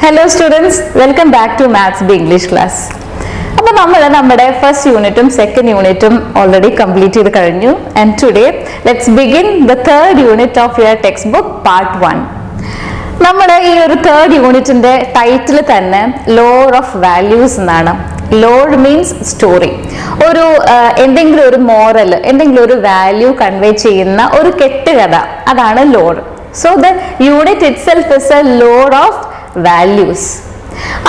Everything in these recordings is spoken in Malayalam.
Hello students, welcome back to Maths B English class. അപ്പോൾ നമ്മൾ നമ്മുടെ ഫസ്റ്റ് യൂണിറ്റും സെക്കൻഡ് യൂണിറ്റും ഓൾറെഡി കംപ്ലീറ്റ് ചെയ്ത് കഴിഞ്ഞു. And today let's begin the third unit of your text book part 1. നമ്മുടെ ഈ ഒരു തേർഡ് യൂണിറ്റിന്റെ ടൈറ്റിൽ തന്നെ ലോഡ് ഓഫ് വാല്യൂസ് എന്നാണ്. Load means story. ഒരു എന്തെങ്കിലും ഒരു മോറൽ, എന്തെങ്കിലും ഒരു വാല്യൂ കൺവേ ചെയ്യുന്ന ഒരു കെട്ടുകഥ, അതാണ് load. So the unit itself is A load of values.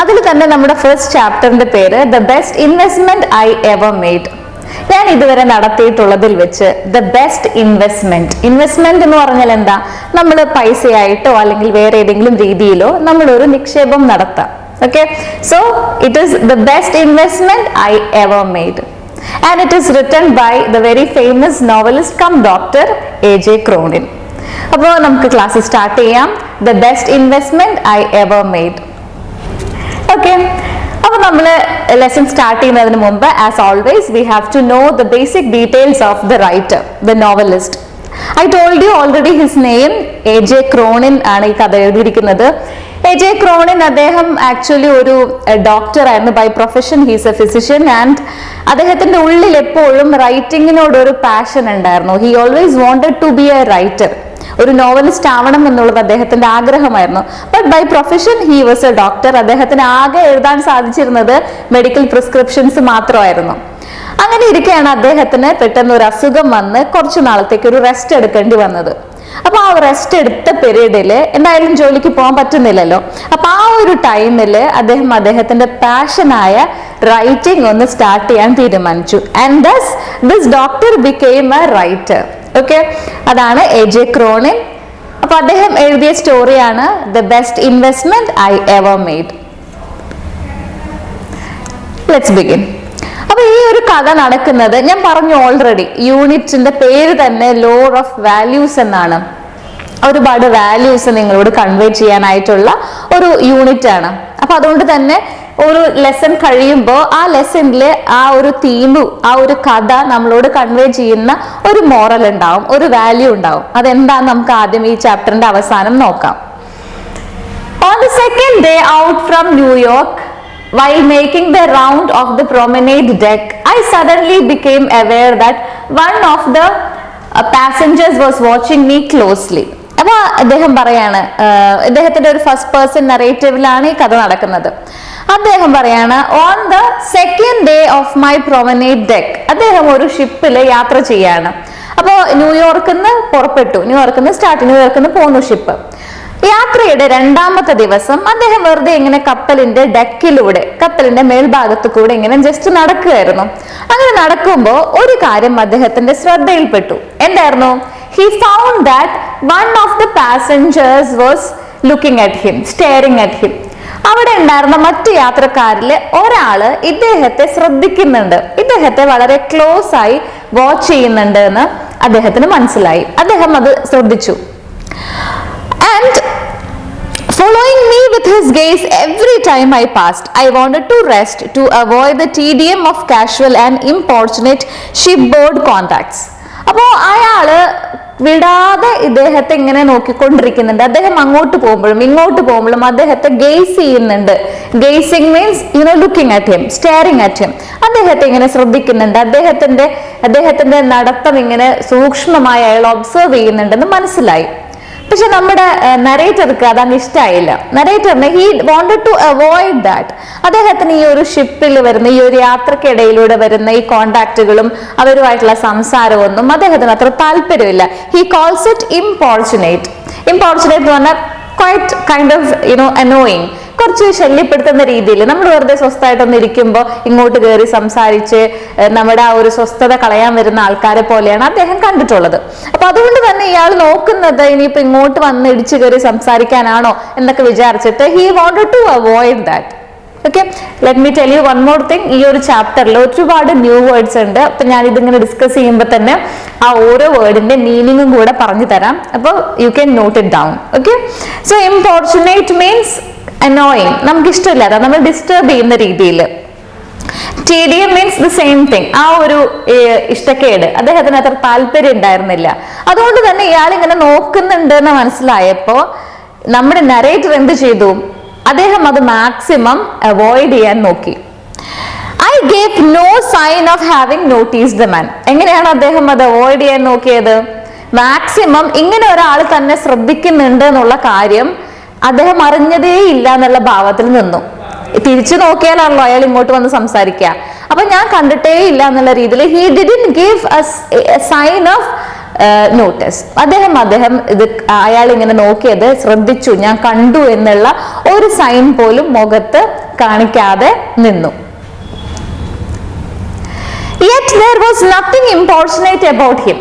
അതിൽ തന്നെ നമ്മുടെ ഫസ്റ്റ് ചാപ്റ്ററിന്റെ പേര് the best investment I ever made. ഞാൻ ഇതുവരെ നടത്തിയിട്ടുള്ളതിൽ വെച്ച് ദ ബെസ്റ്റ് ഇൻവെസ്റ്റ്മെന്റ്. ഇൻവെസ്റ്റ്മെന്റ് എന്ന് പറഞ്ഞാൽ എന്താ? നമ്മൾ പൈസയായിട്ടോ അല്ലെങ്കിൽ വേറെ ഏതെങ്കിലും രീതിയിലോ നമ്മളൊരു നിക്ഷേപം നടത്താം. Okay, so it is the best investment I ever made, and it is written by the very famous novelist cum doctor A.J. Cronin. അപ്പോൾ നമുക്ക് ക്ലാസ് സ്റ്റാർട്ട് ചെയ്യാം. The best investment I ever made. Okay, അപ്പോൾ നമ്മൾ ലെസൺ സ്റ്റാർട്ട് ചെയ്യുന്നതിന് മുമ്പ് as always we have to know the basic details of the writer, the novelist. I told you already his name. A.J. Cronin ആണ് ഈ കഥ എഴുതിയിരിക്കുന്നത്. A.J. Cronin അദ്ദേഹം ആക്ച്വലി ഒരു ഡോക്ടർ ആയിരുന്നു by profession. He's a physician and അദ്ദേഹത്തിന്റെ ഉള്ളിൽ എപ്പോഴും റൈറ്റിങ്ങിനോട് ഒരു പാഷൻ ഉണ്ടായിരുന്നു. He always wanted to be a writer. ഒരു നോവലിസ്റ്റ് ആവണം എന്നുള്ളത് അദ്ദേഹത്തിന്റെ ആഗ്രഹമായിരുന്നു. But by profession he was a doctor. അദ്ദേഹത്തിന് ആകെ എഴുതാൻ സാധിച്ചിരുന്നത് മെഡിക്കൽ പ്രിസ്ക്രിപ്ഷൻസ് മാത്രമായിരുന്നു. അങ്ങനെ ഇരിക്കെയാണ് അദ്ദേഹത്തിന് പെട്ടെന്ന് ഒരു അസുഖം വന്ന് കുറച്ചു നാളത്തേക്ക് ഒരു റെസ്റ്റ് എടുക്കേണ്ടി വന്നത്. അപ്പൊ ആ റെസ്റ്റ് എടുത്ത പീരീഡില് എന്തായാലും ജോലിക്ക് പോകാൻ പറ്റുന്നില്ലല്ലോ. അപ്പൊ ആ ഒരു ടൈമില് അദ്ദേഹം അദ്ദേഹത്തിന്റെ പാഷനായ റൈറ്റിംഗ് ഒന്ന് സ്റ്റാർട്ട് ചെയ്യാൻ തീരുമാനിച്ചു. And thus this doctor became a writer. Okay, അതാണ് A.J. Cronin. അപ്പൊ അദ്ദേഹം എഴുതിയ സ്റ്റോറിയാണ് the best investment I ever made. Let's begin. അപ്പൊ ഈ ഒരു കഥ നടക്കുന്നത്, ഞാൻ പറഞ്ഞു ഓൾറെഡി, യൂണിറ്റിന്റെ പേര് തന്നെ ലോഡ് ഓഫ് വാല്യൂസ് എന്നാണ്. ഒരുപാട് വാല്യൂസ് നിങ്ങളോട് കൺവേ ചെയ്യാനായിട്ടുള്ള ഒരു യൂണിറ്റ് ആണ്. അപ്പൊ അതുകൊണ്ട് തന്നെ ഒരു ലെസൺ കഴിയുമ്പോൾ ആ ലെസണില് ആ ഒരു തീമു, ആ ഒരു കഥ നമ്മളോട് കൺവേ ചെയ്യുന്ന ഒരു മോറൽ ഉണ്ടാവും, ഒരു വാല്യൂ ഉണ്ടാവും. അതെന്താന്ന് നമുക്ക് ആദ്യം ഈ ചാപ്റ്ററിന്റെ അവസാനം നോക്കാം. On the second day out from New York, while making the round of the promenade deck, I suddenly became aware that one of the passengers was watching me closely. അപ്പൊ അദ്ദേഹം പറയാണ്, അദ്ദേഹത്തിന്റെ ഒരു ഫസ്റ്റ് പേഴ്സൺ നറേറ്റീവിലാണ് ഈ കഥ നടക്കുന്നത്. അദ്ദേഹം പറയാണ്, on the second day of my promenade deck, അദ്ദേഹം ഒരു ഷിപ്പില് യാത്ര ചെയ്യാണ്. അപ്പോ ന്യൂയോർക്കിൽ നിന്ന് പുറപ്പെട്ടു, ന്യൂയോർക്കിൽ നിന്ന് പോന്നു ഷിപ്പ്. യാത്രയുടെ രണ്ടാമത്തെ ദിവസം അദ്ദേഹം വെറുതെ ഇങ്ങനെ കപ്പലിന്റെ ഡെക്കിലൂടെ, കപ്പലിന്റെ മേൽഭാഗത്ത് കൂടെ ഇങ്ങനെ ജസ്റ്റ് നടക്കുകയായിരുന്നു. അങ്ങനെ നടക്കുമ്പോ ഒരു കാര്യം അദ്ദേഹത്തിന്റെ ശ്രദ്ധയിൽപ്പെട്ടു. എന്തായിരുന്നു? He found that one of the passengers was looking at him, staring at him. അവിടെ ഉണ്ടായിരുന്ന മറ്റു യാത്രക്കാരില് ഒരാള് ഇദ്ദേഹത്തെ ശ്രദ്ധിക്കുന്നുണ്ട്, ഇദ്ദേഹത്തെ വളരെ ക്ലോസ് ആയി വാച്ച് ചെയ്യുന്നുണ്ട് എന്ന് അദ്ദേഹത്തിന് മനസ്സിലായി. അദ്ദേഹം അത് ശ്രദ്ധിച്ചു. And following me with his gaze every time I passed, I wanted to rest to avoid the tedium of casual and importunate shipboard contacts. അപ്പോ അയാള് വിടാതെ ഇദ്ദേഹത്തെ ഇങ്ങനെ നോക്കിക്കൊണ്ടിരിക്കുന്നുണ്ട്. അദ്ദേഹം അങ്ങോട്ട് പോകുമ്പോഴും ഇങ്ങോട്ട് പോകുമ്പോഴും അദ്ദേഹത്തെ ഗെയ്സ് ചെയ്യുന്നുണ്ട്. Gazing means looking at him, staring at him. അദ്ദേഹത്തെ ഇങ്ങനെ ശ്രദ്ധിക്കുന്നുണ്ട്. അദ്ദേഹത്തിന്റെ നടത്തം ഇങ്ങനെ സൂക്ഷ്മമായി അയാൾ ഒബ്സർവ് ചെയ്യുന്നുണ്ടെന്ന് മനസ്സിലായി. പക്ഷെ നമ്മുടെ നരേറ്റർക്ക് അതങ്ങ് ഇഷ്ടമായില്ല. നരേറ്ററിന് he wanted to avoid that. അദ്ദേഹത്തിന് ഈ ഒരു ഷിപ്പിൽ വരുന്ന, ഈ ഒരു യാത്രക്കിടയിലൂടെ വരുന്ന ഈ കോണ്ടാക്റ്റുകളും അവരുമായിട്ടുള്ള സംസാരമൊന്നും അദ്ദേഹത്തിന് അത്ര താല്പര്യമില്ല. He calls it importunate. Importunate എന്ന് പറഞ്ഞാൽ ക്വൈറ്റ് കൈൻഡ് ഓഫ് അനോയിങ്, കുറച്ച് ശല്യപ്പെടുത്തുന്ന രീതിയിൽ. നമ്മൾ വെറുതെ സ്വസ്ഥമായിട്ടൊന്ന് ഇരിക്കുമ്പോൾ ഇങ്ങോട്ട് കയറി സംസാരിച്ച് നമ്മുടെ ആ ഒരു സ്വസ്ഥത കളയാൻ വരുന്ന ആൾക്കാരെ പോലെയാണ് അദ്ദേഹം കണ്ടിട്ടുള്ളത്. അപ്പൊ അതുകൊണ്ട് തന്നെ ഇയാൾ നോക്കുന്നത് ഇനിയിപ്പോ ഇങ്ങോട്ട് വന്ന് ഇടിച്ചു കയറി സംസാരിക്കാനാണോ എന്നൊക്കെ വിചാരിച്ചിട്ട് he wanted to avoid that. Okay, let me tell you one more thing. ഈ ഒരു ചാപ്റ്ററിൽ ഒരുപാട് ന്യൂ വേർഡ്സ് ഉണ്ട്. അപ്പൊ ഞാൻ ഇതിങ്ങനെ ഡിസ്കസ് ചെയ്യുമ്പോൾ തന്നെ ആ ഓരോ വേർഡിന്റെ മീനിങ്ങും കൂടെ പറഞ്ഞു തരാം. അപ്പോൾ you can note it down. Okay, so importunate means annoying, നമുക്ക് ഇഷ്ടമില്ലാതെ നമ്മൾ ഡിസ്റ്റർബ് ചെയ്യുന്ന രീതിയിൽ. tedium means the same thing. ആ ഒരു ഇഷ്ടക്കേട് അദ്ദേഹത്തിന് അത്ര താല്പര്യം ഉണ്ടായിരുന്നില്ല. അതുകൊണ്ട് തന്നെ ഇയാൾ ഇങ്ങനെ നോക്കുന്നുണ്ട് എന്ന് മനസ്സിലായപ്പോ നമ്മുടെ നരേറ്റർ എന്ത് ചെയ്തു? അദ്ദേഹം അത് മാക്സിമം അവോയ്ഡ് ചെയ്യാൻ നോക്കി. I gave no sign of having noticed the man. എങ്ങനെയാണ് അദ്ദേഹം അത് അവോയ്ഡ് ചെയ്യാൻ നോക്കിയത്? മാക്സിമം ഇങ്ങനെ ഒരാൾ തന്നെ ശ്രദ്ധിക്കുന്നുണ്ട് എന്നുള്ള കാര്യം അദ്ദേഹം അറിഞ്ഞതേ ഇല്ല എന്നുള്ള ഭാവത്തിൽ നിന്നു. തിരിച്ചു നോക്കിയാലാണല്ലോ അയാൾ ഇങ്ങോട്ട് വന്ന് സംസാരിക്കുക. അപ്പൊ ഞാൻ കണ്ടിട്ടേ ഇല്ല എന്നുള്ള രീതിയിൽ he didn't give a sign of notice. അദ്ദേഹം ഇത് അയാൾ ഇങ്ങനെ നോക്കിയത് ശ്രദ്ധിച്ചു, ഞാൻ കണ്ടു എന്നുള്ള ഒരു സൈൻ പോലും മുഖത്ത് കാണിക്കാതെ നിന്നു. Yet there was nothing importunate about him.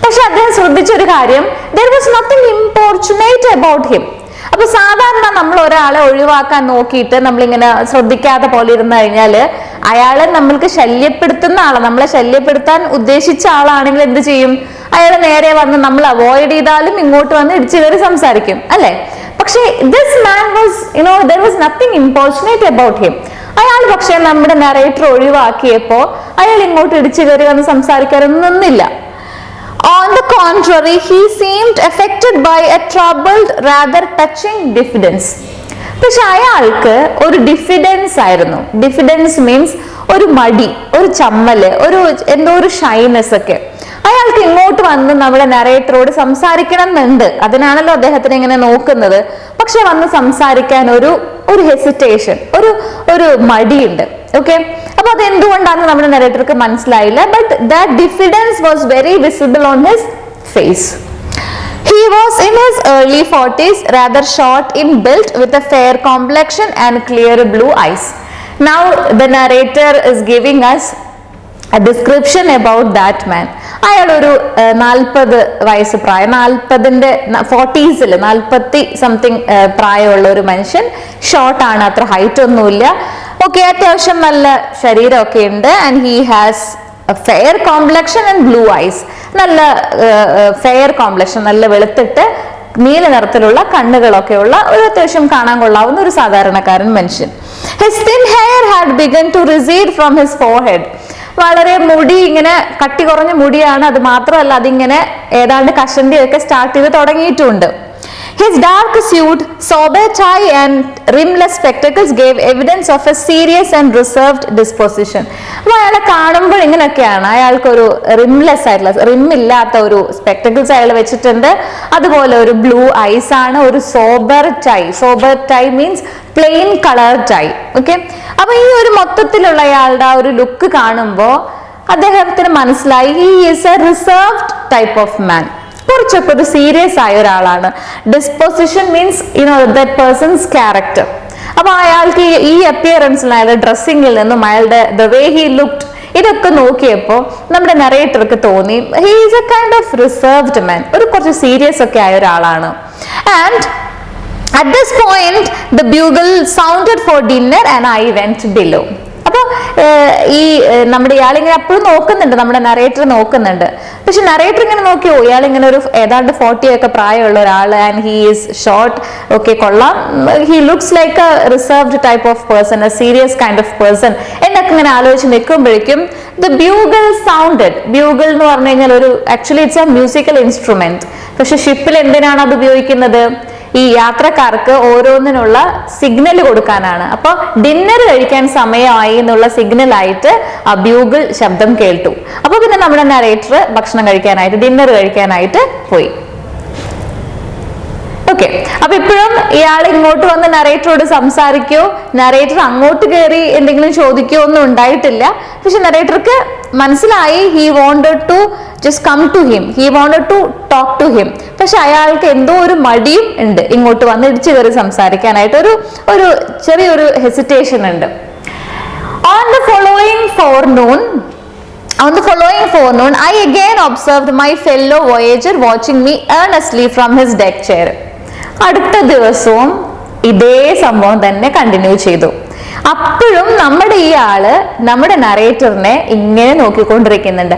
പക്ഷെ അദ്ദേഹം ശ്രദ്ധിച്ചൊരു കാര്യം, there was nothing importunate about him. അപ്പൊ സാധാരണ നമ്മൾ ഒരാളെ ഒഴിവാക്കാൻ നോക്കിയിട്ട് നമ്മളിങ്ങനെ ശ്രദ്ധിക്കാതെ പോലെ ഇരുന്ന് കഴിഞ്ഞാല് അയാളെ നമ്മൾക്ക് ശല്യപ്പെടുത്തുന്ന ആളെ, നമ്മളെ ശല്യപ്പെടുത്താൻ ഉദ്ദേശിച്ച ആളാണെങ്കിൽ എന്ത് ചെയ്യും? അയാൾ നേരെ വന്ന് നമ്മൾ അവോയ്ഡ് ചെയ്താലും ഇങ്ങോട്ട് വന്ന് ഇടിച്ചു കയറി സംസാരിക്കും, അല്ലെ? പക്ഷെ this man was there was nothing importunate about him. അയാൾ പക്ഷെ നമ്മുടെ നറേറ്റർ ഒഴിവാക്കിയപ്പോ അയാൾ ഇങ്ങോട്ട് ഇടിച്ചു കയറി വന്ന് സംസാരിക്കാനൊന്നുമില്ല. On the contrary, he seemed affected by a troubled, rather touching diffidence. പക്ഷെ അയാൾക്ക് ഒരു ഡിഫിഡൻസ് ആയിരുന്നു. ഡിഫിഡൻസ് മീൻസ് ഒരു മടി, ഒരു ചമ്മല്, എന്തോ ഒരു ഷൈനെസ് ഒക്കെ. അയാൾക്ക് ഇങ്ങോട്ട് വന്ന് നമ്മുടെ നറേറ്ററോട് സംസാരിക്കണം എന്നുണ്ട്, അതിനാണല്ലോ അദ്ദേഹത്തിന് ഇങ്ങനെ നോക്കുന്നത്. പക്ഷെ വന്ന് സംസാരിക്കാൻ ഒരു ഹെസിറ്റേഷൻ, ഒരു മടിയുണ്ട്. ഓക്കെ, അപ്പൊ അത് എന്തുകൊണ്ടാണെന്ന് നമ്മുടെ നറേറ്റർക്ക് മനസ്സിലായില്ല. But that diffidence was very visible on his face. He was in his early 40s, rather short in build, with a fair complexion and clear blue eyes. Now the narrator is giving us a description about that man. അയാൾ ഒരു 40 വയസ്സ് പ്രായം, 40s 40 സംതിങ് പ്രായമുള്ള ഒരു മനുഷ്യൻ. ഷോർട്ടാണ്, അത്ര ഹൈറ്റ് ഒന്നുമില്ല. ഓക്കെ, അത്യാവശ്യം നല്ല ശരീരമൊക്കെ ഉണ്ട്. And he has fair complexion and blue eyes. നല്ല ഫെയർ കോംപ്ലക്ഷൻ, നല്ല വെളുത്തിട്ട് നീല നിറത്തിലുള്ള കണ്ണുകളൊക്കെ ഉള്ള ഒരു അത്യാവശ്യം കാണാൻ കൊള്ളാവുന്ന ഒരു സാധാരണക്കാരൻ മനുഷ്യൻ. His thin hair had begun to recede from his forehead. വളരെ മുടി ഇങ്ങനെ കട്ടി കുറഞ്ഞ മുടിയാണ്. അത് മാത്രമല്ല, അതിങ്ങനെ ഏതാണ്ട് കഷണ്ടിയൊക്കെ സ്റ്റാർട്ട് ചെയ്ത് തുടങ്ങിയിട്ടുണ്ട്. His dark suit, sober tie and rimless spectacles gave evidence of a serious and reserved disposition. അപ്പോൾ അയാളെ കാണുമ്പോൾ ഇങ്ങനെയൊക്കെയാണ്. അയാൾക്കൊരു റിംലെസ് ആയിട്ടുള്ള, റിമ്മില്ലാത്ത ഒരു സ്പെക്ടക്കിൾസ് അയാൾ വെച്ചിട്ടുണ്ട്. അതുപോലെ ഒരു ബ്ലൂ ഐസ് ആണ്. ഒരു sober tie means plain colour tie. Okay, അപ്പൊ ഈ ഒരു മൊത്തത്തിലുള്ള അയാളുടെ ആ ഒരു ലുക്ക് കാണുമ്പോൾ അദ്ദേഹത്തിന് മനസ്സിലായി he is A reserved type of മാൻ. കുറച്ചൊക്കെ ഒരു സീരിയസ് ആയ ഒരാളാണ്. Disposition means that persons character. അപ്പൊ അയാൾക്ക് ഈ അപ്പിയറൻസിൽ, അയാളുടെ ഡ്രസ്സിങ്ങിൽ നിന്നും അയാളുടെ ദ വേ ഹി ലുക്ഡ്, ഇതൊക്കെ നോക്കിയപ്പോ നമ്മുടെ നറേറ്റർക്ക് തോന്നി he is a kind of reserved man, ഒരു കുറച്ച് സീരിയസ് ഒക്കെ ആയ ഒരാളാണ്. And at this point the bugle sounded for dinner and I went below. അപ്പൊ ഈ നമ്മുടെ ഇയാളിങ്ങനെ അപ്പോഴും നോക്കുന്നുണ്ട്, നമ്മുടെ നറേറ്റർ നോക്കുന്നുണ്ട്. പക്ഷെ നറേറ്റർ ഇങ്ങനെ നോക്കിയോ, ഇയാളിങ്ങനെ ഒരു ഏതാണ്ട് 40 ഒക്കെ പ്രായമുള്ള ഒരാൾ. And he is short. Okay, കൊള്ളാം. He looks like a reserved type of person, a serious kind of person എന്നൊക്കെ ഇങ്ങനെ ആലോചിച്ച് നിൽക്കുമ്പോഴേക്കും ദ ബ്യൂഗിൾ സൗണ്ടഡ്. ബ്യൂഗിൾ എന്ന് പറഞ്ഞു കഴിഞ്ഞാൽ actually it's a musical instrument. പക്ഷെ ഷിപ്പിൽ എന്തിനാണ് അത് ഉപയോഗിക്കുന്നത്? ഈ യാത്രക്കാർക്ക് ഓരോന്നിനുള്ള സിഗ്നൽ കൊടുക്കാനാണ്. അപ്പൊ ഡിന്നർ കഴിക്കാൻ സമയമായി എന്നുള്ള സിഗ്നൽ ആയിട്ട് ആ ബ്യൂഗിൾ ശബ്ദം കേട്ടു. അപ്പൊ പിന്നെ നമ്മുടെ നറേറ്റർ ഭക്ഷണം കഴിക്കാനായിട്ട്, ഡിന്നർ കഴിക്കാനായിട്ട് പോയി. ഓക്കെ, അപ്പൊ ഇപ്പോഴും ഇയാൾ ഇങ്ങോട്ട് വന്ന് നറേറ്ററോട് സംസാരിക്കോ, നറേറ്റർ അങ്ങോട്ട് കയറി എന്തെങ്കിലും ചോദിക്കോ ഒന്നും ഉണ്ടായിട്ടില്ല. പക്ഷെ നറേറ്റർക്ക് മനസ്സിലായി he wanted to just come to him, he wanted to talk to him. പക്ഷെ അയാൾക്ക് എന്തോ ഒരു മടിയും ഉണ്ട്, ഇങ്ങോട്ട് വന്ന് ഇടിച്ചു കയറി സംസാരിക്കാനായിട്ട് ഒരു ചെറിയൊരു ഹെസിറ്റേഷൻ ഉണ്ട്. On the following forenoon, I again observed my fellow voyager watching me earnestly from his deck chair. അടുത്ത ദിവസവും ഇതേ സംഭവം തന്നെ കണ്ടിന്യൂ ചെയ്തു. അപ്പോഴും നമ്മുടെ ഈ ആള് നമ്മുടെ നറേറ്ററിനെ ഇങ്ങനെ നോക്കിക്കൊണ്ടിരിക്കുന്നുണ്ട്.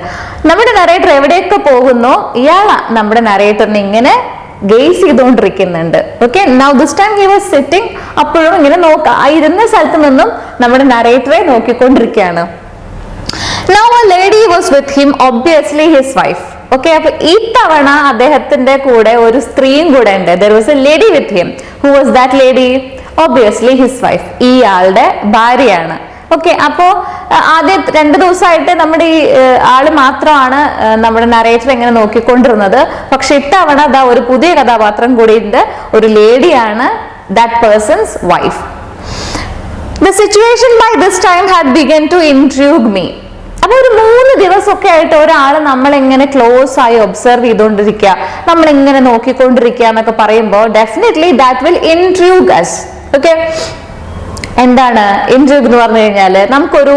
നമ്മുടെ നറേറ്റർ എവിടെയൊക്കെ പോകുന്നോ ഇയാൾ നമ്മുടെ നറേറ്ററിനെ ഇങ്ങനെ ഗെയ്സ് ചെയ്തുകൊണ്ടിരിക്കുന്നുണ്ട്. Okay, now this time he was sitting. അപ്പോഴും ഇങ്ങനെ ഇരുന്ന സ്ഥലത്ത് നിന്നും നമ്മുടെ നറേറ്ററെ നോക്കിക്കൊണ്ടിരിക്കുകയാണ്. Now a lady was with him, obviously his wife. Okay, അപ്പൊ ഈ തവണ അദ്ദേഹത്തിന്റെ കൂടെ ഒരു സ്ത്രീയും കൂടെ ഉണ്ട്. There was a lady with him. Who was that lady? Obviously his wife, ഇയാളുടെ ഭാര്യയാണ്. ഓക്കെ, അപ്പോ ആദ്യം 2 ദിവസമായിട്ട് നമ്മുടെ ഈ ആള് മാത്രമാണ് നമ്മുടെ നരേറ്റർ ഇങ്ങനെ നോക്കിക്കൊണ്ടിരുന്നത്. പക്ഷെ ഇത്തവണ അതാ ഒരു പുതിയ കഥാപാത്രം കൂടി ഉണ്ട്, ഒരു ലേഡിയാണ്, that person's wife. The situation by this time had begun to intrigue me. അപ്പൊ ഒരു 3 ദിവസമൊക്കെ ആയിട്ട് ഒരാള് നമ്മളെങ്ങനെ ക്ലോസ് ആയി ഒബ്സർവ് ചെയ്തുകൊണ്ടിരിക്കുക, നമ്മളിങ്ങനെ നോക്കിക്കൊണ്ടിരിക്കുക എന്നൊക്കെ പറയുമ്പോൾ definitely that will intrigue us. Okay, എന്താണ് ഇൻട്രൂഗ് എന്ന് പറഞ്ഞു കഴിഞ്ഞാല് നമുക്കൊരു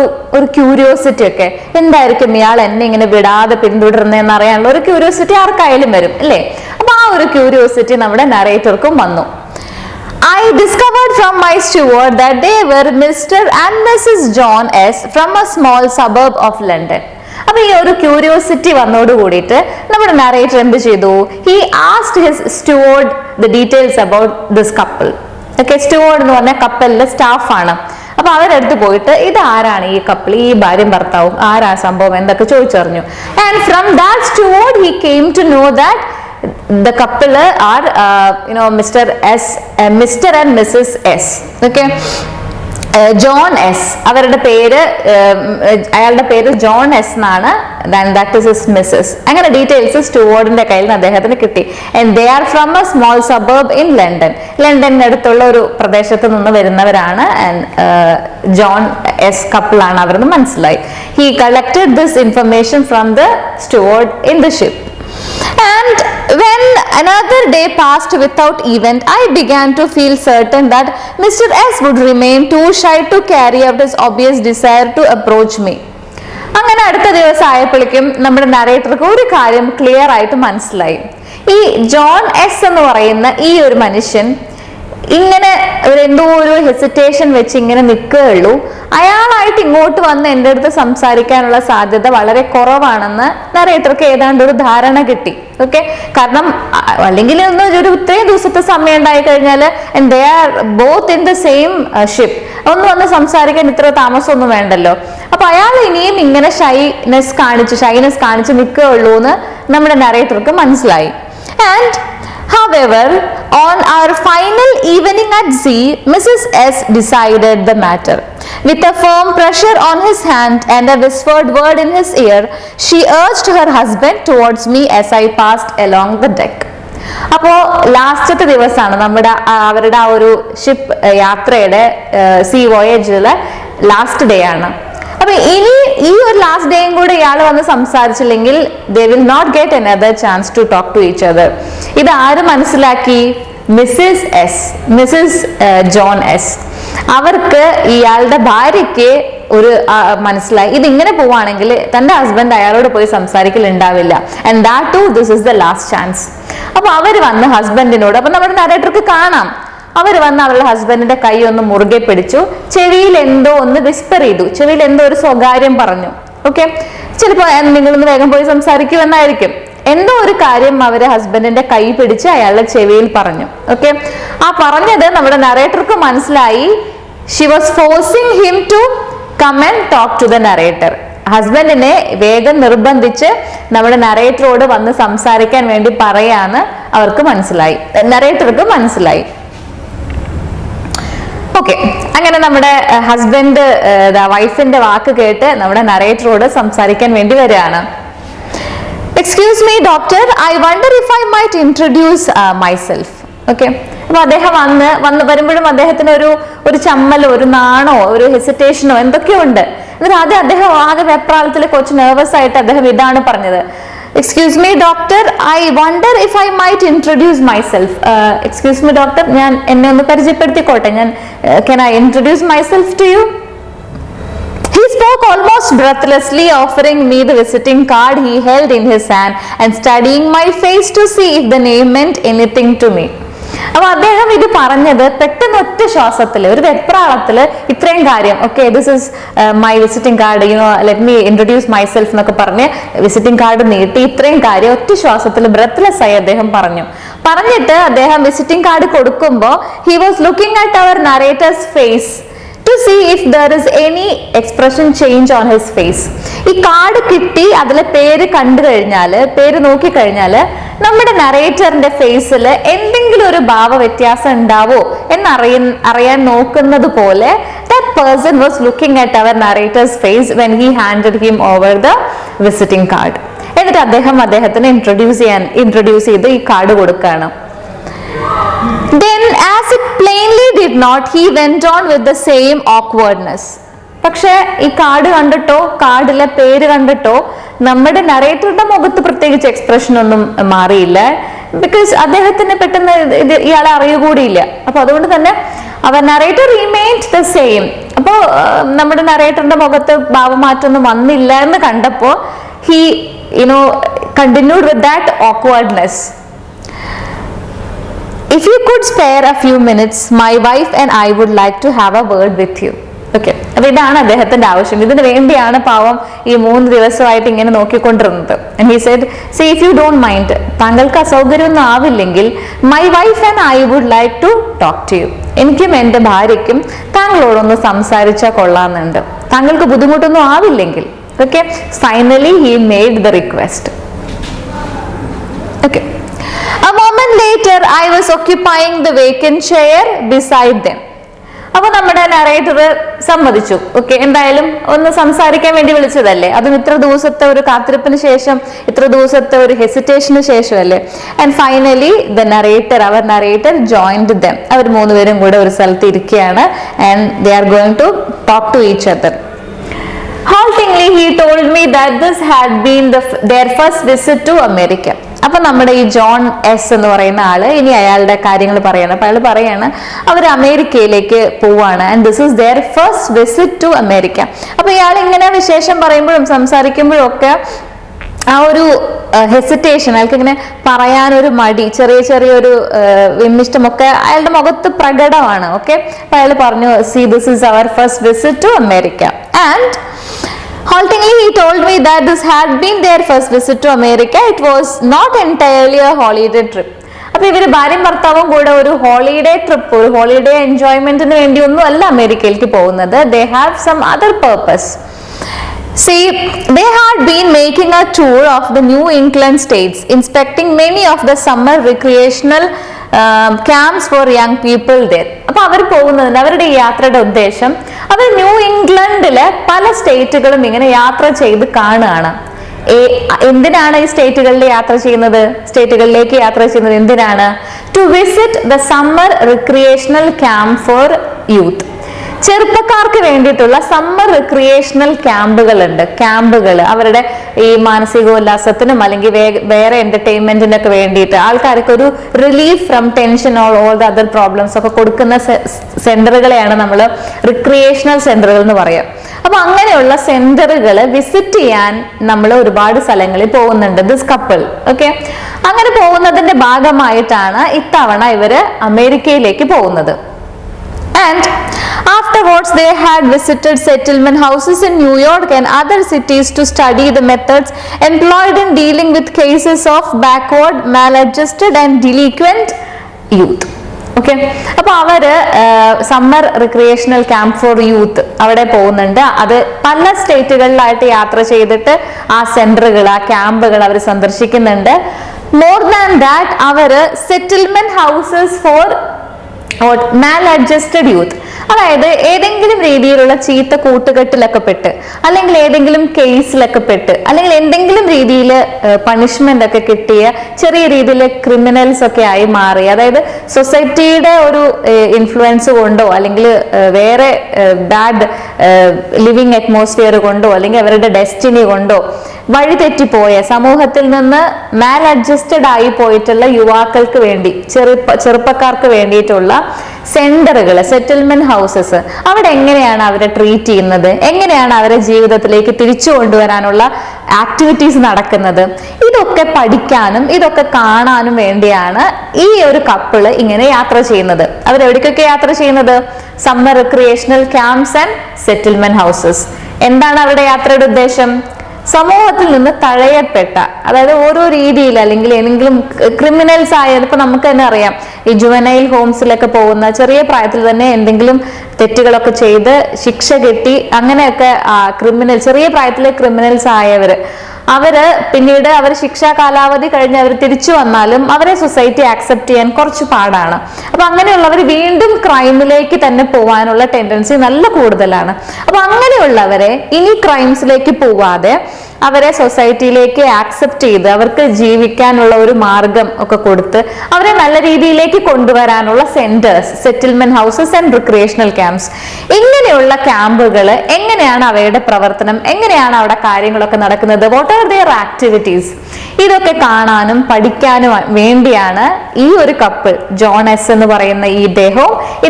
ക്യൂരിയോസിറ്റി ഒക്കെ, എന്തായിരിക്കും ഇയാൾ എന്നെ ഇങ്ങനെ വിടാതെ പിന്തുടരുന്നതെന്ന് അറിയാനുള്ള ഒരു ക്യൂരിയോസിറ്റി ആർക്കായാലും വരും അല്ലേ? അപ്പൊ ആ ഒരു ക്യൂരിയോസിറ്റി നമ്മുടെ നരേറ്റർക്കും വന്നു. I discovered from my steward that they were Mr. and Mrs. John S. from a small suburb of London. അപ്പൊ ഈ ഒരു ക്യൂരിയോസിറ്റി വന്നോട് കൂടിയിട്ട് നമ്മുടെ നരേറ്റർ എന്ത് ചെയ്തു? He asked his steward the details about this couple. Okay, steward എന്ന് പറഞ്ഞാൽ കപ്പലിലെ സ്റ്റാഫാണ്. അപ്പൊ അവരടുത്ത് പോയിട്ട് ഇത് ആരാണ് ഈ കപ്പിൾ, ഈ ഭാര്യയും ഭർത്താവും ആരാ സംഭവം എന്തൊക്കെ ചോദിച്ചറിഞ്ഞു. And from that steward he came to know that the couple are Mr. and Mrs. S. Okay, John S, അവരുടെ പേര്, അയാളുടെ പേര് ജോൺ എസ് എന്നാണ്. That is his missus. അങ്ങനെ ഡീറ്റെയിൽസ് സ്റ്റുവാർഡിന്റെ കയ്യിൽ നിന്ന് അദ്ദേഹത്തിന് കിട്ടി. And they are from a small suburb in London. ലണ്ടനടുത്തുള്ള ഒരു പ്രദേശത്ത് നിന്ന് വരുന്നവരാണ്. ജോൺ എസ് കപ്പിളാണ് അവരെന്ന് മനസ്സിലായി. He collected this information from the steward in the ship. And when another day passed without event, I began to feel certain that Mr. S would remain too shy to carry out his obvious desire to approach me. അങ്ങനെ അടുത്ത ദിവസം ആയപ്പോഴേക്കും നമ്മുടെ നരേറ്റർക്ക് ഒരു കാര്യം ക്ലിയർ ആയിട്ട് മനസ്സിലായി. ഈ ജോൺ എസ് എന്ന് പറയുന്ന ഈ ഒരു മനുഷ്യൻ ഇങ്ങനെ എന്തോ ഒരു ഹെസിറ്റേഷൻ വെച്ച് ഇങ്ങനെ നിൽക്കുകയുള്ളൂ. അയാളായിട്ട് ഇങ്ങോട്ട് വന്ന് എൻ്റെ അടുത്ത് സംസാരിക്കാനുള്ള സാധ്യത വളരെ കുറവാണെന്ന് നരേറ്റർക്ക് ഏതാണ്ട് ഒരു ധാരണ കിട്ടി. ഓക്കെ, കാരണം അല്ലെങ്കിൽ ഒരു ഇത്രയും ദിവസത്തെ സമയം ഉണ്ടായി കഴിഞ്ഞാൽ they are both in the same ship, ഒന്ന് വന്ന് സംസാരിക്കാൻ ഇത്ര താമസമൊന്നും വേണ്ടല്ലോ. അപ്പൊ അയാൾ ഇനിയും ഇങ്ങനെ ഷൈനസ് കാണിച്ച് നിൽക്കുകയുള്ളൂ എന്ന് നമ്മുടെ നരേറ്റർക്ക് മനസ്സിലായി. And however, on our final evening at sea, Mrs. S decided the matter. With a firm pressure on his hand and a whispered word in his ear, she urged her husband towards me as I passed along the deck. അപ്പോ ലാസ്റ്റത്തെ ദിവസമാണ് അവരുടെ ആ ഒരു ഷിപ്പ് യാത്രയുടെ സീ വോയേജിലെ ലാസ്റ്റ് ഡേ ആണ്. അപ്പൊ ഇനി ഈ ഒരു ലാസ്റ്റ് ഡേയും കൂടെ ഇയാൾ വന്ന് സംസാരിച്ചില്ലെങ്കിൽ they will not get another chance to talk to each other. ഇത് ആര് മനസ്സിലാക്കി? Mrs Jones. അവർക്ക് ഇയാളുടെ ഭാര്യയ്ക്ക് ഒരു മനസ്സിലായി, ഇതിങ്ങനെ പോവാണെങ്കിൽ തന്റെ ഹസ്ബൻഡ് അയാളോട് പോയി സംസാരിക്കലുണ്ടാവില്ല. And that to this is the last chance. അപ്പൊ അവര് വന്ന് ഹസ്ബൻഡിനോട്, അപ്പൊ നമ്മുടെ നരേറ്റർക്ക് കാണാം, അവർ വന്ന് അവളുടെ ഹസ്ബൻഡിന്റെ കൈ ഒന്ന് മുറുകെ പിടിച്ചു, ചെവിയിൽ എന്തോ ഒന്ന് വിസ്പർ ചെയ്തു, ചെവിയിൽ എന്തോ ഒരു സ്വകാര്യം പറഞ്ഞു. ഓക്കെ, ചിലപ്പോ നിങ്ങളൊന്ന് വേഗം പോയി സംസാരിക്കുമെന്നായിരിക്കും. എന്തോ ഒരു കാര്യം അവര് ഹസ്ബൻഡിന്റെ കൈ പിടിച്ച് അയാളുടെ ചെവിയിൽ പറഞ്ഞു. ഓക്കെ, ആ പറഞ്ഞത് നമ്മുടെ നരേറ്റർക്ക് മനസ്സിലായി. She was forcing him to come and talk to the narrator. ഹസ്ബൻഡിനെ വേഗം നിർബന്ധിച്ച് നമ്മുടെ നരേറ്ററോട് വന്ന് സംസാരിക്കാൻ വേണ്ടി പറയാന്ന് അവർക്ക് മനസ്സിലായി, നരേറ്റർക്ക് മനസ്സിലായി. ഓക്കെ, അങ്ങനെ നമ്മുടെ ഹസ്ബൻഡ് വൈഫിന്റെ വാക്ക് കേട്ട് നമ്മുടെ നരേറ്ററോട് സംസാരിക്കാൻ വേണ്ടി വരികയാണ്. Excuse me doctor, I wonder if I might introduce myself. Okay, അപ്പൊ അദ്ദേഹം വരുമ്പോഴും അദ്ദേഹത്തിന് ഒരു ചമ്മലോ ഒരു നാണോ ഒരു ഹെസിറ്റേഷനോ എന്തൊക്കെയോ ഉണ്ട്. എന്നിട്ട് അത് അദ്ദേഹം ആകെ വെപ്രാളത്തിൽ കുറച്ച് നെർവസ് ആയിട്ട് അദ്ദേഹം ഇതാണ് പറഞ്ഞത്, excuse me doctor, I wonder if I might introduce myself. Excuse me doctor, ഞാൻ എന്നെ ഒന്ന് പരിചയപ്പെടുത്തിക്കോട്ടെ, can I introduce myself to you? He spoke almost breathlessly, offering me the visiting card he held in his hand and studying my face to see if the name meant anything to me. അപ്പൊ അദ്ദേഹം ഇത് പറഞ്ഞത് പെട്ടെന്ന് ഒറ്റ ശ്വാസത്തില് ഒരു വെപ്രാളത്തില് ഇത്രയും കാര്യം, okay this is my visiting card, let me introduce myself എന്നൊക്കെ പറഞ്ഞ് വിസിറ്റിംഗ് കാർഡ് നീട്ടി ഇത്രയും കാര്യം ഒറ്റ ശ്വാസത്തിൽ ബ്രെത്ത്ലെസ് ആയി അദ്ദേഹം പറഞ്ഞിട്ട് അദ്ദേഹം വിസിറ്റിംഗ് കാർഡ് കൊടുക്കുമ്പോ he was looking at our narrator's face to see if there is any expression change on his face. ഈ കാർഡ് കിട്ടി അതിലെ പേര് കണ്ടു കഴിഞ്ഞാല്, പേര് നോക്കി കഴിഞ്ഞാല് നമ്മുടെ നറേറ്ററിന്റെ ഫേസിൽ എന്തെങ്കിലും ഒരു ഭാവ വ്യത്യാസം ഉണ്ടാവോ അറിയാൻ നോക്കുന്നത് പോലെ that person was looking at our narrator's face when he handed him over the visiting card. എന്നിട്ട് അദ്ദേഹത്തിന് ഇൻട്രൊഡ്യൂസ് ചെയ്ത് ഈ കാർഡ് കൊടുക്കുകയാണ്. Then as it plainly did not, he went on with the same awkwardness. പക്ഷെ ഈ കാർഡ് കണ്ടിട്ടോ കാർഡിലെ പേര് കണ്ടിട്ടോ നമ്മുടെ നറേറ്ററുടെ മുഖത്ത് പ്രത്യേകിച്ച് എക്സ്പ്രഷൻ ഒന്നും മാറിയില്ല. ബിക്കോസ് അദ്ദേഹത്തിന് പെട്ടെന്ന് ഇയാളെ അറിയുകൂടിയില്ല. അപ്പൊ അതുകൊണ്ട് തന്നെ അവർ നറേറ്റർ റിമെയിൻഡ് ദ സെയിം. അപ്പോ നമ്മുടെ നറേറ്ററിന്റെ മുഖത്ത് ഭാവമാറ്റൊന്നും വന്നില്ല എന്ന് കണ്ടപ്പോ he continued with that awkwardness. If you could spare a few minutes, my wife and I would like to have a word with you. Okay, അപ്പൊ ഇതാണ് അദ്ദേഹത്തിന്റെ ആവശ്യം. ഇതിന് വേണ്ടിയാണ് പാവം ഈ 3 ദിവസമായിട്ട് ഇങ്ങനെ നോക്കിക്കൊണ്ടിരുന്നത്. And he said, see, if you don't mind, താങ്കൾക്ക് അസൗകര്യമൊന്നും ആവില്ലെങ്കിൽ my wife and I would like to talk to you. എനിക്കും എന്റെ ഭാര്യയ്ക്കും താങ്കളോടൊന്ന് സംസാരിച്ചാൽ കൊള്ളാമെന്നുണ്ട്, താങ്കൾക്ക് ബുദ്ധിമുട്ടൊന്നും ആവില്ലെങ്കിൽ. Okay, finally he made the request. Okay, a moment later I was occupying the vacant chair beside them. അപ്പൊ നമ്മുടെ നറേറ്റർ സമ്മതിച്ചു. ഓക്കെ, എന്തായാലും ഒന്ന് സംസാരിക്കാൻ വേണ്ടി വിളിച്ചതല്ലേ, അതും ഇത്ര ദിവസത്തെ ഒരു കാത്തിരിപ്പിന് ശേഷം, ഇത്ര ദിവസത്തെ ഒരു ഹെസിറ്റേഷന് ശേഷമല്ലേ. ആൻഡ് ഫൈനലി അവർ നറേറ്റർ ജോയിൻഡ് ദം. അവർ 3 പേരും കൂടെ ഒരു സ്ഥലത്ത് ഇരിക്കുകയാണ്. And they are going to talk to each other. Haltingly he told me that this had been their first visit to America. അപ്പൊ നമ്മുടെ ഈ ജോൺ എസ് എന്ന് പറയുന്ന ആള് ഇനി അയാളുടെ കാര്യങ്ങൾ പറയാണ്. അപ്പൊ അയാൾ പറയാണ് അവർ അമേരിക്കയിലേക്ക് പോവാണ്. And this is their first visit to America. അപ്പൊ ഇയാൾ ഇങ്ങനെ വിശേഷം പറയുമ്പോഴും സംസാരിക്കുമ്പോഴും ഒക്കെ ആ ഒരു ഹെസിറ്റേഷൻ, അയാൾക്ക് ഇങ്ങനെ പറയാനൊരു മടി, ചെറിയൊരു വിമ്മിഷ്ടമൊക്കെ അയാളുടെ മുഖത്ത് പ്രകടമാണ്. ഓക്കെ, അപ്പൊ അയാൾ പറഞ്ഞു, see this is our first visit to America. And haltingly he told me that this had been their first visit to America. It was not entirely a holiday trip. അപ്പൊ ഇവര് ഭാര്യയും ഭർത്താവും കൂടെ ഒരു ഹോളിഡേ ട്രിപ്പ്, ഒരു ഹോളിഡേ എൻജോയ്മെന്റിന് വേണ്ടി ഒന്നും അല്ല അമേരിക്കയിലേക്ക് പോകുന്നത്. They have some other purpose. See, they had been making a tour of the New England states, inspecting many of the summer recreational camps for young people there. അപ്പൊ അവർ പോകുന്നതിന് അവരുടെ ഈ യാത്രയുടെ ഉദ്ദേശം അവർ ന്യൂ ഇംഗ്ലണ്ടിലെ പല സ്റ്റേറ്റുകളും ഇങ്ങനെ യാത്ര ചെയ്ത് കാണുകയാണ്. എന്തിനാണ് ഈ സ്റ്റേറ്റുകളിലേക്ക് യാത്ര ചെയ്യുന്നത്? എന്തിനാണ്? To visit the summer recreational camp for youth. ചെറുപ്പക്കാർക്ക് വേണ്ടിയിട്ടുള്ള സമ്മർ റിക്രിയേഷണൽ ക്യാമ്പുകൾ അവരുടെ ഈ മാനസികോല്ലാസത്തിനും അല്ലെങ്കിൽ വേറെ എന്റർടൈൻമെന്റിനൊക്കെ വേണ്ടിയിട്ട് ആൾക്കാർക്ക് ഒരു relief from tension all the other problems ഒക്കെ കൊടുക്കുന്ന സെന്ററുകളെയാണ് നമ്മൾ റിക്രിയേഷണൽ സെന്ററുകൾ എന്ന് പറയാം. അപ്പൊ അങ്ങനെയുള്ള സെന്ററുകൾ വിസിറ്റ് ചെയ്യാൻ നമ്മൾ ഒരുപാട് സ്ഥലങ്ങളിൽ പോകുന്നുണ്ട്, ദിസ് കപ്പിൾ. ഓക്കെ, അങ്ങനെ പോകുന്നതിന്റെ ഭാഗമായിട്ടാണ് ഇത്തവണ ഇവര് അമേരിക്കയിലേക്ക് പോകുന്നത്. And afterwards they had visited settlement houses in New York and other cities to study the methods employed in dealing with cases of backward, maladjusted and delinquent youth. Okay, അപ്പൊ അവര് summer recreational camp for youth അവിടെ പോകുന്നുണ്ട്. അത് പല സ്റ്റേറ്റുകളിലായിട്ട് യാത്ര ചെയ്തിട്ട് ആ സെന്ററുകൾ, ആ ക്യാമ്പുകൾ അവർ സന്ദർശിക്കുന്നുണ്ട്. മോർ ദാൻ ദാറ്റ് അവര് സെറ്റിൽമെന്റ് ഹൗസസ് ഫോർ മാൽഅഡ്ജസ്റ്റഡ് യൂത്ത്, അതായത് ഏതെങ്കിലും രീതിയിലുള്ള ചീത്ത കൂട്ടുകെട്ടിലൊക്കെ പെട്ട്, അല്ലെങ്കിൽ ഏതെങ്കിലും കേസിലൊക്കെ പെട്ട്, അല്ലെങ്കിൽ എന്തെങ്കിലും രീതിയിൽ പണിഷ്മെന്റ് ഒക്കെ കിട്ടിയ ചെറിയ രീതിയിൽ ക്രിമിനൽസ് ഒക്കെ ആയി മാറി, അതായത് സൊസൈറ്റിയുടെ ഒരു ഇൻഫ്ലുവൻസ് കൊണ്ടോ അല്ലെങ്കിൽ വേറെ ബാഡ് ലിവിങ് അറ്റ്മോസ്ഫിയർ കൊണ്ടോ അല്ലെങ്കിൽ അവരുടെ ഡെസ്റ്റിനി കൊണ്ടോ വഴിതെറ്റിപ്പോയ, സമൂഹത്തിൽ നിന്ന് മാൽ അഡ്ജസ്റ്റഡ് ആയി പോയിട്ടുള്ള യുവാക്കൾക്ക് വേണ്ടി, ചെറുപ്പക്കാർക്ക് വേണ്ടിയിട്ടുള്ള സെന്ററുകൾ, സെറ്റിൽമെന്റ് ഹൗസസ്, അവിടെ എങ്ങനെയാണ് അവരെ ട്രീറ്റ് ചെയ്യുന്നത്, എങ്ങനെയാണ് അവരെ ജീവിതത്തിലേക്ക് തിരിച്ചു കൊണ്ടുവരാനുള്ള ആക്ടിവിറ്റീസ് നടക്കുന്നത്, ഇതൊക്കെ പഠിക്കാനും ഇതൊക്കെ കാണാനും വേണ്ടിയാണ് ഈ ഒരു കപ്പിള് ഇങ്ങനെ യാത്ര ചെയ്യുന്നത്. അവരെവിടേക്കൊക്കെ യാത്ര ചെയ്യുന്നത്? Summer recreational camps and settlement houses. എന്താണ് അവരുടെ യാത്രയുടെ ഉദ്ദേശം? സമൂഹത്തിൽ നിന്ന് തഴയപ്പെട്ട, അതായത് ഓരോ രീതിയിൽ അല്ലെങ്കിൽ ഏതെങ്കിലും ക്രിമിനൽസ് ആയ, ഇപ്പൊ നമുക്ക് തന്നെ അറിയാം, ഈ ജുവനൈൽ ഹോംസിലൊക്കെ പോകുന്ന ചെറിയ പ്രായത്തിൽ തന്നെ എന്തെങ്കിലും തെറ്റുകളൊക്കെ ചെയ്ത് ശിക്ഷ കിട്ടി അങ്ങനെയൊക്കെ ചെറിയ പ്രായത്തിലെ ക്രിമിനൽസ് ആയവര്, അവര് പിന്നീട് അവർ ശിക്ഷാ കാലാവധി കഴിഞ്ഞ് അവർ തിരിച്ചു വന്നാലും അവരെ സൊസൈറ്റി ആക്സെപ്റ്റ് ചെയ്യാൻ കുറച്ച് പാടാണ്. അപ്പൊ അങ്ങനെയുള്ളവർ വീണ്ടും ക്രൈമിലേക്ക് തന്നെ പോകാനുള്ള ടെൻഡൻസി നല്ല കൂടുതലാണ്. അപ്പൊ അങ്ങനെയുള്ളവരെ ഇനി ക്രൈംസിലേക്ക് പോവാതെ അവരെ സൊസൈറ്റിയിലേക്ക് ആക്സെപ്റ്റ് ചെയ്ത് അവർക്ക് ജീവിക്കാനുള്ള ഒരു മാർഗം ഒക്കെ കൊടുത്ത് അവരെ നല്ല രീതിയിലേക്ക് കൊണ്ടുവരാനുള്ള centres, settlement houses and recreational camps, ഇങ്ങനെയുള്ള ക്യാമ്പുകൾ എങ്ങനെയാണ് അവയുടെ പ്രവർത്തനം, എങ്ങനെയാണ് അവിടെ കാര്യങ്ങളൊക്കെ നടക്കുന്നത്, വാട്ട് ആർ ദെയർ ആക്ടിവിറ്റീസ്, ഇതൊക്കെ കാണാനും പഠിക്കാനും വേണ്ടിയാണ് ഈ ഒരു കപ്പിൾ ജോൺ എസ് എന്ന് പറയുന്ന ഈ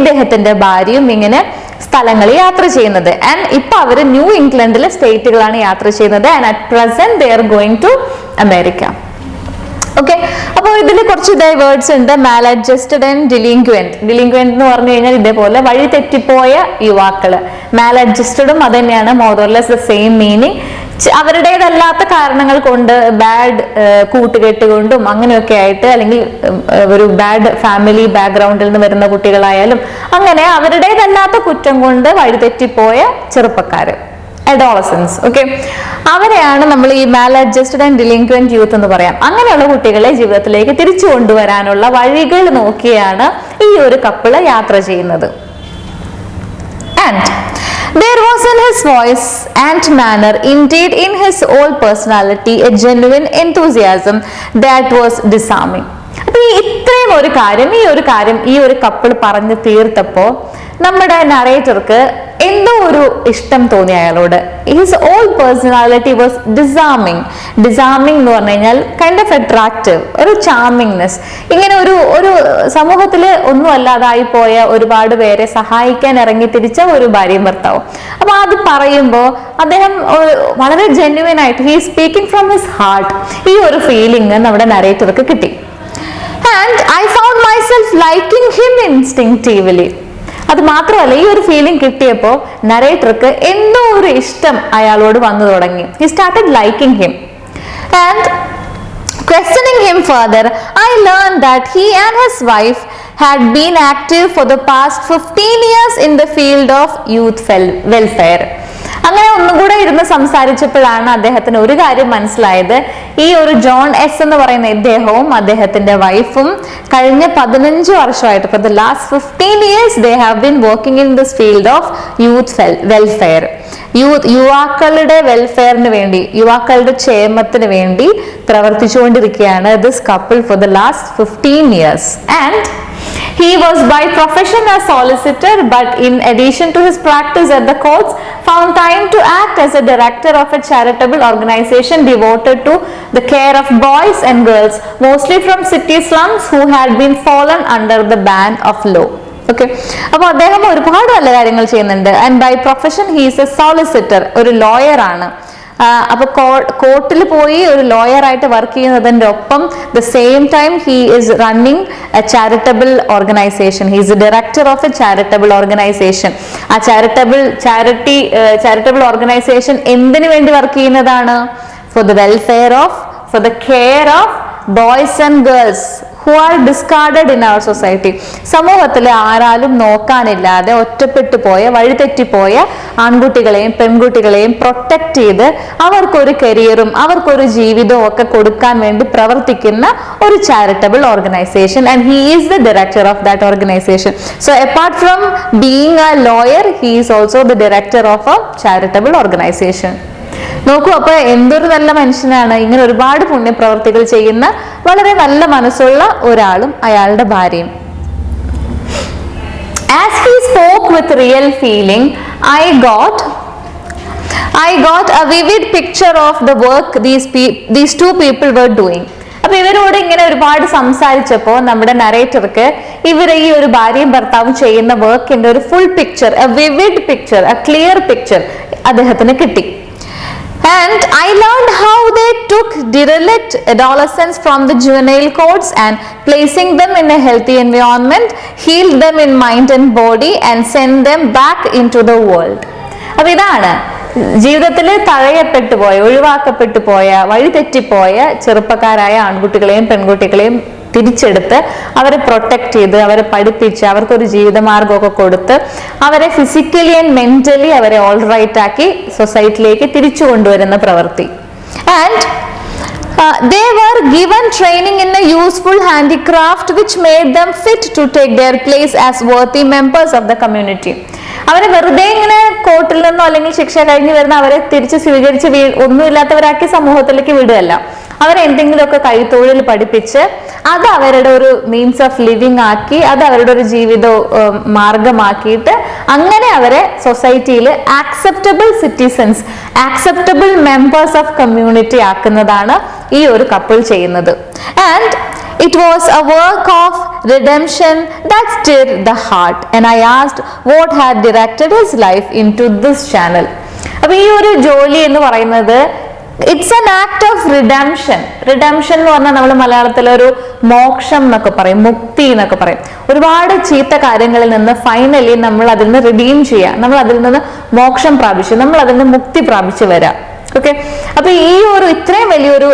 ഇദ്ദേഹത്തിന്റെ ഭാര്യയും ഇങ്ങനെ സ്ഥലങ്ങളിൽ യാത്ര ചെയ്യുന്നത്. ആൻഡ് ഇപ്പൊ അവര് ന്യൂ ഇംഗ്ലണ്ടിലെ സ്റ്റേറ്റുകളാണ് യാത്ര ചെയ്യുന്നത്. And at present they are going to America. Okay, അപ്പോൾ ഇതിൽ കുറച്ച് വേർഡ്സ് ഉണ്ട്. മാലഡ്ജസ്റ്റഡ് ആൻഡ് ഡിലിങ്ക്വന്റ്. ഡിലിങ്ക്വന്റ് എന്ന് പറഞ്ഞു കഴിഞ്ഞാൽ ഇതേപോലെ വഴി തെറ്റിപ്പോയ യുവാക്കള്. മാലഡ്ജസ്റ്റഡും അത് തന്നെയാണ്, മോർലെസ് ദ സെയിം മീനിങ്. അവരുടേതല്ലാത്ത കാരണങ്ങൾ കൊണ്ട്, ബാഡ് കൂട്ടുകെട്ട് കൊണ്ടും അങ്ങനെയൊക്കെ ആയിട്ട്, അല്ലെങ്കിൽ ഒരു ബാഡ് ഫാമിലി ബാക്ക്ഗ്രൗണ്ടിൽ നിന്ന് വരുന്ന കുട്ടികളായാലും അങ്ങനെ അവരുടേതല്ലാത്ത കുറ്റം കൊണ്ട് വഴിതെറ്റിപ്പോയ ചെറുപ്പക്കാര്, അഡോളസൻസ്. ഓക്കെ, അവരെയാണ് നമ്മൾ ഈ മാലഡ്ജസ്റ്റഡ് ആൻഡ് ഡിലിങ്ക്വന്റ് യൂത്ത് എന്ന് പറയാം. അങ്ങനെയുള്ള കുട്ടികളെ ജീവിതത്തിലേക്ക് തിരിച്ചു കൊണ്ടുവരാനുള്ള വഴികൾ നോക്കിയാണ് ഈ ഒരു കപ്പിള് യാത്ര ചെയ്യുന്നത്. And there was in his voice and manner, indeed in his whole personality, a genuine enthusiasm that was disarming. അപ്പൊ ഇത്രയും ഒരു കാര്യം ഈ ഒരു കപ്പിൾ പറഞ്ഞു തീർത്തപ്പോ നമ്മുടെ നറേറ്റർക്ക് എന്തോ ഒരു ഇഷ്ടം തോന്നി അയാളോട്. His all personality was disarming. Disarming എന്ന് പറഞ്ഞു കഴിഞ്ഞാൽ കൈൻഡ് ഓഫ് അട്രാക്റ്റീവ്, ഒരു ചാമിങ്നെസ്. ഇങ്ങനെ ഒരു സമൂഹത്തില് ഒന്നും അല്ലാതായി പോയ ഒരുപാട് പേരെ സഹായിക്കാൻ ഇറങ്ങി തിരിച്ച ഒരു ഭാര്യയും ഭർത്താവും. അപ്പൊ അത് പറയുമ്പോ അദ്ദേഹം വളരെ ജെന്യുവൻ ആയിട്ട്, he speaking from his heart, ഈ ഒരു ഫീലിംഗ് നമ്മുടെ നറേറ്റർക്ക് കിട്ടി. And I found myself liking him instinctively. അത് മാത്രമല്ല, ഈ ഒരു ഫീലിംഗ് കിട്ടിയപ്പോ നറേറ്റർക്ക് എന്തോ ഒരു ഇഷ്ടം അയാളോട് വന്നു തുടങ്ങി. He started liking him. And questioning him further, I learned that he and his wife had been active for the past 15 years in the field of youth welfare. അങ്ങനെ ഒന്നുകൂടെ ഇരുന്ന് സംസാരിച്ചപ്പോഴാണ് അദ്ദേഹത്തിന് ഒരു കാര്യം മനസ്സിലായത്. ഈ ഒരു ജോൺ എസ് എന്ന് പറയുന്ന ഇദ്ദേഹവും അദ്ദേഹത്തിന്റെ വൈഫും കഴിഞ്ഞ 15 വർഷമായിട്ട്, for the last 15 years they have been working in this field of youth welfare. യുവാക്കളുടെ വെൽഫെയറിന് വേണ്ടി, യുവാക്കളുടെ ക്ഷേമത്തിന് വേണ്ടി പ്രവർത്തിച്ചുകൊണ്ടിരിക്കുകയാണ് this couple for the last 15 years. And he was by profession a solicitor, but in addition to his practice at the courts, found time to act as a director of a charitable organization devoted to the care of boys and girls, mostly from city slums, who had been fallen under the ban of law. Okay, അപ്പൊ അദ്ദേഹം ഒരുപാട് നല്ല കാര്യങ്ങൾ ചെയ്യുന്നുണ്ട്. And by profession he is a solicitor, ഒരു ലോയർ ആണ്. അപ്പൊ കോർട്ടിൽ പോയി ഒരു ലോയർ ആയിട്ട് വർക്ക് ചെയ്യുന്നതിന്റെ ഒപ്പം the same time he is running A charitable organisation. He is director of A charitable organisation. ആ ചാരിറ്റബിൾ ഓർഗനൈസേഷൻ എന്തിനു വേണ്ടി വർക്ക് ചെയ്യുന്നതാണ്? For the welfare of, for the care of boys and girls who are discarded in our society. സമൂഹത്തിലെ ആരാലും നോക്കാനില്ലാതെ ഒറ്റപ്പെട്ടു പോയ, വഴിതെറ്റിപ്പോയ ആൺകുട്ടികളെയും പെൺകുട്ടികളെയും പ്രൊട്ടക്ട് ചെയ്ത് അവർക്കൊരു കരിയറും അവർക്കൊരു ജീവിതവും ഒക്കെ കൊടുക്കാൻ വേണ്ടി പ്രവർത്തിക്കുന്ന ഒരു charitable organisation. And he is the director of that organisation. So apart from being A lawyer, he is also the director of A charitable organisation. നോക്കൂ, അപ്പൊ എന്തൊരു നല്ല മനുഷ്യനാണ്. ഇങ്ങനെ ഒരുപാട് പുണ്യപ്രവർത്തികൾ ചെയ്യുന്ന വളരെ നല്ല മനസ്സുള്ള ഒരാളും അയാളുടെ ഭാര്യയും. As he spoke with real feeling, I got a vivid picture of the work these two people were doing. അപ്പൊ ഇവരോട് ഇങ്ങനെ ഒരുപാട് സംസാരിച്ചപ്പോ നമ്മുടെ നറേറ്റർക്ക് ഇവരെ ഈ ഒരു ഭാര്യയും ഭർത്താവും ചെയ്യുന്ന വർക്കിന്റെ ഒരു full picture, A vivid picture, A clear picture അദ്ദേഹത്തിന് കിട്ടി. And I learned how they took derelict adolescents from the juvenile courts and placing them in a healthy environment, healed them in mind and body and sent them back into the world. അപ്പൊ ഇതാണ് ജീവിതത്തിൽ തഴയപ്പെട്ടു പോയ, ഒഴിവാക്കപ്പെട്ടു പോയ, വഴിതെറ്റിപ്പോയ ചെറുപ്പക്കാരായ ആൺകുട്ടികളെയും പെൺകുട്ടികളെയും തിരിച്ചെടുത്ത് അവരെ പ്രൊട്ടക്ട് ചെയ്ത് അവരെ പഠിപ്പിച്ച് അവർക്കൊരു ജീവിതമാർഗമൊക്കെ കൊടുത്ത് അവരെ ഫിസിക്കലി ആൻഡ് മെന്റലി അവരെ ഓൾ റൈറ്റ് ആക്കി സൊസൈറ്റിയിലേക്ക് തിരിച്ചു കൊണ്ടുവരുന്ന പ്രവൃത്തി. And they were given training in a useful handicraft which made them fit to take their place as worthy members of the community. അവരെ വെറുതെ ഇങ്ങനെ കോർട്ടിൽ നിന്നോ അല്ലെങ്കിൽ ശിക്ഷ കഴിഞ്ഞ് വരുന്ന അവരെ തിരിച്ച് സ്വീകരിച്ച് ഒന്നുമില്ലാത്തവരാക്കി സമൂഹത്തിലേക്ക് വിടുകയല്ല. അവരെന്തെങ്കിലുമൊക്കെ കൈത്തൊഴിൽ പഠിപ്പിച്ച് അത് അവരുടെ ഒരു മീൻസ് ഓഫ് ലിവിങ് ആക്കി, അത് അവരുടെ ഒരു ജീവിത മാർഗമാക്കിയിട്ട് അങ്ങനെ അവരെ സൊസൈറ്റിയിൽ acceptable citizens, acceptable members of community ആക്കുന്നതാണ് ഈ ഒരു കപ്പിൾ ചെയ്യുന്നത്. And it was a work of redemption that stirred the heart, and I asked what had directed his life into this channel. അപ്പോൾ ഈ ഒരു ജോലി എന്ന് പറയുന്നത് it's an act of redemption. Redemption എന്ന് പറഞ്ഞാൽ നമ്മൾ മലയാളത്തിൽ ഒരു മോക്ഷം എന്നൊക്കെ പറയും, മുക്തി എന്നൊക്കെ പറയും. ഒരുപാട് ചീത്ത കാര്യങ്ങളിൽ നിന്ന് ഫൈനലി നമ്മൾ അതിൽ നിന്ന് റിഡീം ചെയ്യുക, നമ്മൾ അതിൽ നിന്ന് മോക്ഷം പ്രാപിച്ചു, നമ്മൾ അതിൽ നിന്ന് മുക്തി പ്രാപിച്ചു വരാം. ഓക്കെ, അപ്പൊ ഈ ഒരു ഇത്രയും വലിയൊരു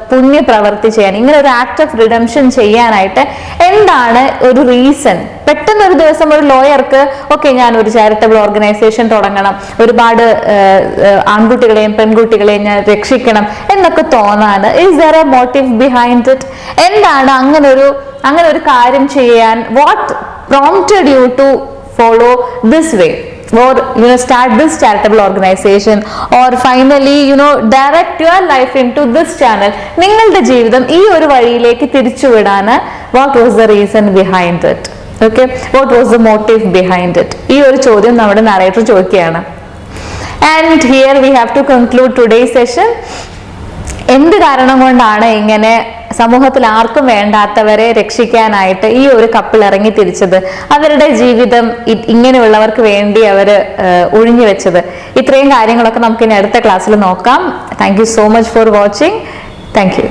പുണ്യ പ്രവൃത്തി ചെയ്യാൻ, ഇങ്ങനെ ഒരു ആക്ട് ഓഫ് റിഡംഷൻ ചെയ്യാനായിട്ട് എന്താണ് ഒരു റീസൺ? പെട്ടെന്ന് ഒരു ദിവസം ഒരു ലോയർക്ക് ഓക്കെ ഞാൻ ഒരു ചാരിറ്റബിൾ ഓർഗനൈസേഷൻ തുടങ്ങണം, ഒരുപാട് ആൺകുട്ടികളെയും പെൺകുട്ടികളെയും ഞാൻ രക്ഷിക്കണം എന്നൊക്കെ തോന്നാണ്. Is there a motive behind it? എന്താണ് അങ്ങനെ ഒരു കാര്യം ചെയ്യാൻ? What prompted you to follow this way, or start this charitable organization, or finally direct your life into this channel? നിങ്ങളുടെ ജീവിതം ഈ ഒരു വഴിയിലേക്ക് തിരിച്ചുവിടാന് what was the reason behind it? Okay, what was the motive behind it? ഈ ഒരു ചോദ്യം നമ്മുടെ നറേറ്റർ ചോദിക്കുകയാണ്. And here we have to conclude today's session. എന്ത് കാരണം കൊണ്ടാണ് ഇങ്ങനെ സമൂഹത്തിൽ ആർക്കും വേണ്ടാത്തവരെ രക്ഷിക്കാനായിട്ട് ഈ ഒരു കപ്പിൾ ഇറങ്ങി തിരിച്ചത്? അവരുടെ ജീവിതം ഇങ്ങനെയുള്ളവർക്ക് വേണ്ടി അവര് ഒഴിഞ്ഞു വെച്ചത്? ഇത്രയും കാര്യങ്ങളൊക്കെ നമുക്ക് ഇനി അടുത്ത ക്ലാസ്സിൽ നോക്കാം. Thank you so much for watching. Thank you.